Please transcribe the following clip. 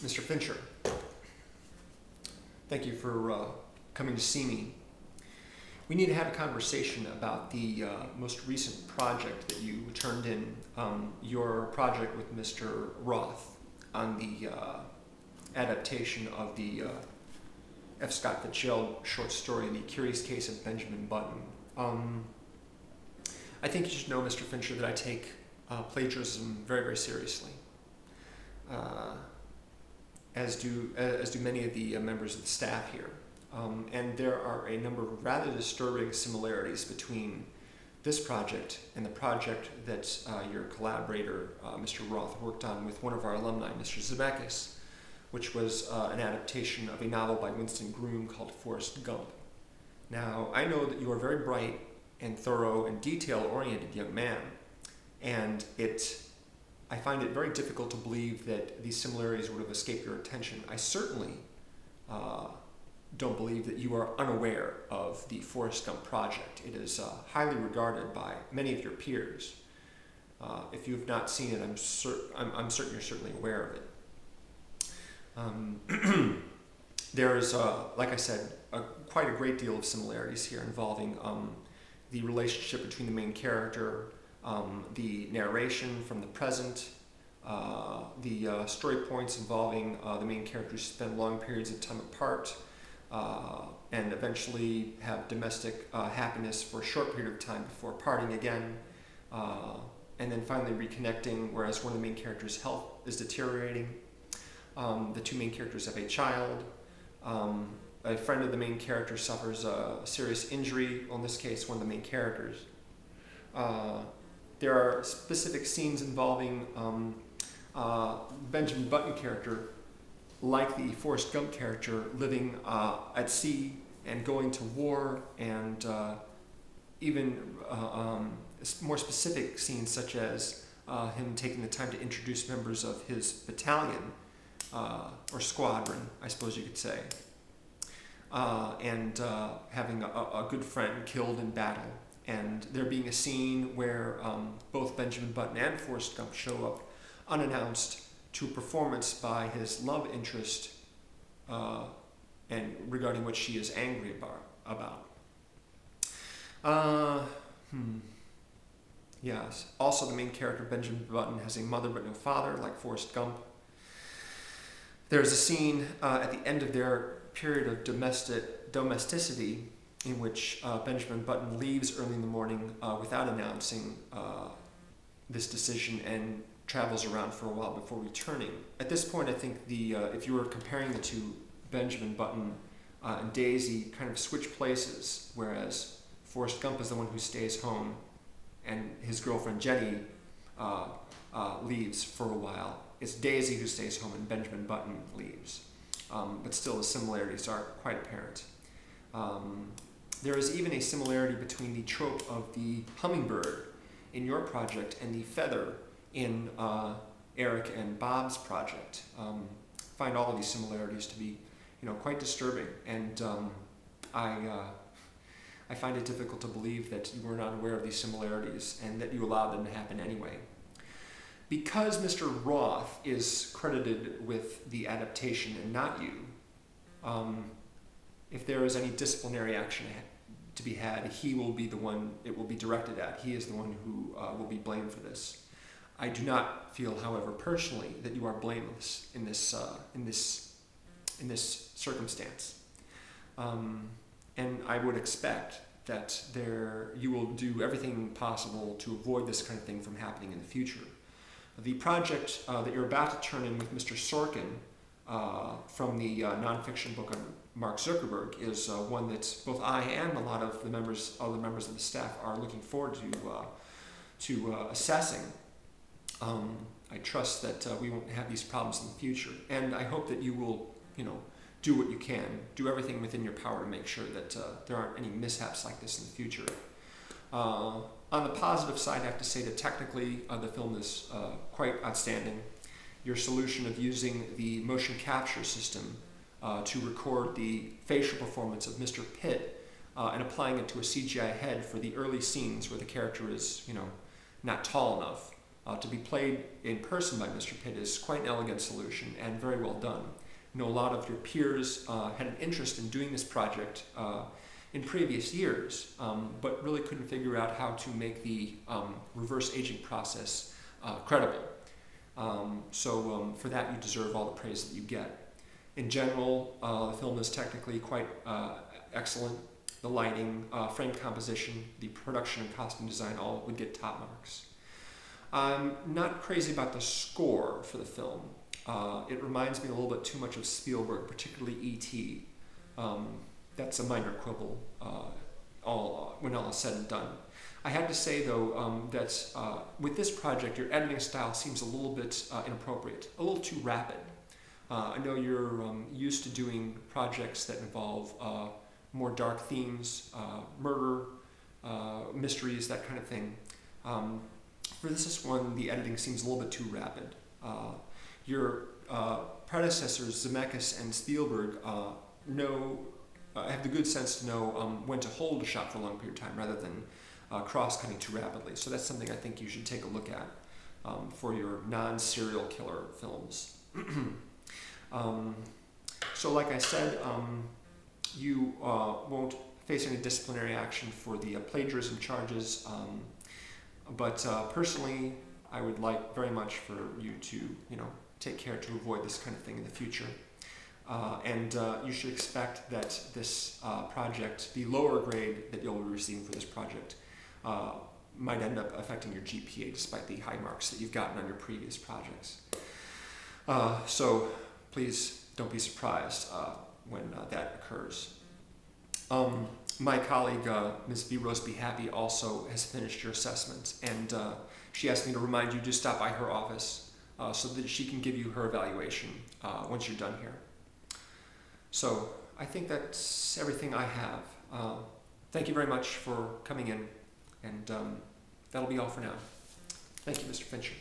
Mr. Fincher, thank you for coming to see me. We need to have a conversation about the most recent project that you turned in, your project with Mr. Roth on the adaptation of the F. Scott Fitzgerald short story, The Curious Case of Benjamin Button. I think you should know, Mr. Fincher, that I take plagiarism very, very seriously, as do many of the members of the staff here. And there are a number of rather disturbing similarities between this project and the project that your collaborator, Mr. Roth, worked on with one of our alumni, Mr. Zemeckis, which was an adaptation of a novel by Winston Groom called Forrest Gump. Now, I know that you are a very bright and thorough and detail-oriented young man, and I find it very difficult to believe that these similarities would have escaped your attention. I certainly don't believe that you are unaware of the Forrest Gump project. It is highly regarded by many of your peers. If you have not seen it, I'm certain you're certainly aware of it. There is, like I said, quite a great deal of similarities here involving the relationship between the main character, the narration from the present, the story points involving the main characters spend long periods of time apart, and eventually have domestic happiness for a short period of time before parting again, and then finally reconnecting, whereas one of the main characters' health is deteriorating. The two main characters have a child. A friend of the main character suffers a serious injury, well, in this case, one of the main characters. There are specific scenes involving Benjamin Button character, like the Forrest Gump character, living at sea and going to war, and even more specific scenes such as him taking the time to introduce members of his battalion, or squadron, I suppose you could say, and having a good friend killed in battle, and there being a scene where both Benjamin Button and Forrest Gump show up unannounced to a performance by his love interest, and regarding which she is angry about. Yes. Also, the main character, Benjamin Button, has a mother but no father, like Forrest Gump. There's a scene at the end of their period of domesticity in which Benjamin Button leaves early in the morning without announcing this decision and travels around for a while before returning. At this point, I think if you were comparing the two, Benjamin Button and Daisy kind of switch places, whereas Forrest Gump is the one who stays home and his girlfriend Jenny leaves for a while. It's Daisy who stays home and Benjamin Button leaves. But still, the similarities are quite apparent. There is even a similarity between the trope of the hummingbird in your project and the feather in Eric and Bob's project. Find all of these similarities to be, quite disturbing, and I find it difficult to believe that you were not aware of these similarities and that you allowed them to happen anyway. Because Mr. Roth is credited with the adaptation and not you, if there is any disciplinary action to be had, he will be the one it will be directed at. He is the one who will be blamed for this. I do not feel, however, personally, that you are blameless in this circumstance, and I would expect that you will do everything possible to avoid this kind of thing from happening in the future. The project that you're about to turn in with Mr. Sorkin from the nonfiction book on Mark Zuckerberg is one that both I and a lot of the members of the staff are looking forward to assessing. I trust that we won't have these problems in the future, and I hope that you will, do what you can, do everything within your power to make sure that there aren't any mishaps like this in the future. On the positive side, I have to say that technically the film is quite outstanding. Your solution of using the motion capture system to record the facial performance of Mr. Pitt and applying it to a CGI head for the early scenes where the character is, not tall enough, To be played in person by Mr. Pitt is quite an elegant solution and very well done. I know a lot of your peers had an interest in doing this project in previous years, but really couldn't figure out how to make the reverse aging process credible. So for that, you deserve all the praise that you get. In general, the film is technically quite excellent. The lighting, frame composition, the production and costume design all would get top marks. I'm not crazy about the score for the film. It reminds me a little bit too much of Spielberg, particularly E.T. That's a minor quibble when all is said and done. I have to say, though, that with this project, your editing style seems a little bit inappropriate, a little too rapid. I know you're used to doing projects that involve more dark themes, murder, mysteries, that kind of thing. For this one, the editing seems a little bit too rapid. Your predecessors, Zemeckis and Spielberg, have the good sense to know when to hold a shot for a long period of time rather than cross-cutting too rapidly. So that's something I think you should take a look at for your non-serial killer films. So like I said, you won't face any disciplinary action for the plagiarism charges, but personally, I would like very much for you to, take care to avoid this kind of thing in the future. And you should expect that this project, the lower grade that you'll be receiving for this project, might end up affecting your GPA despite the high marks that you've gotten on your previous projects. So please don't be surprised when that occurs. My colleague, Ms. vrosebhappy, also has finished your assessment, and she asked me to remind you to stop by her office so that she can give you her evaluation once you're done here. So I think that's everything I have. Thank you very much for coming in, and that'll be all for now. Thank you, Mr. Fincher.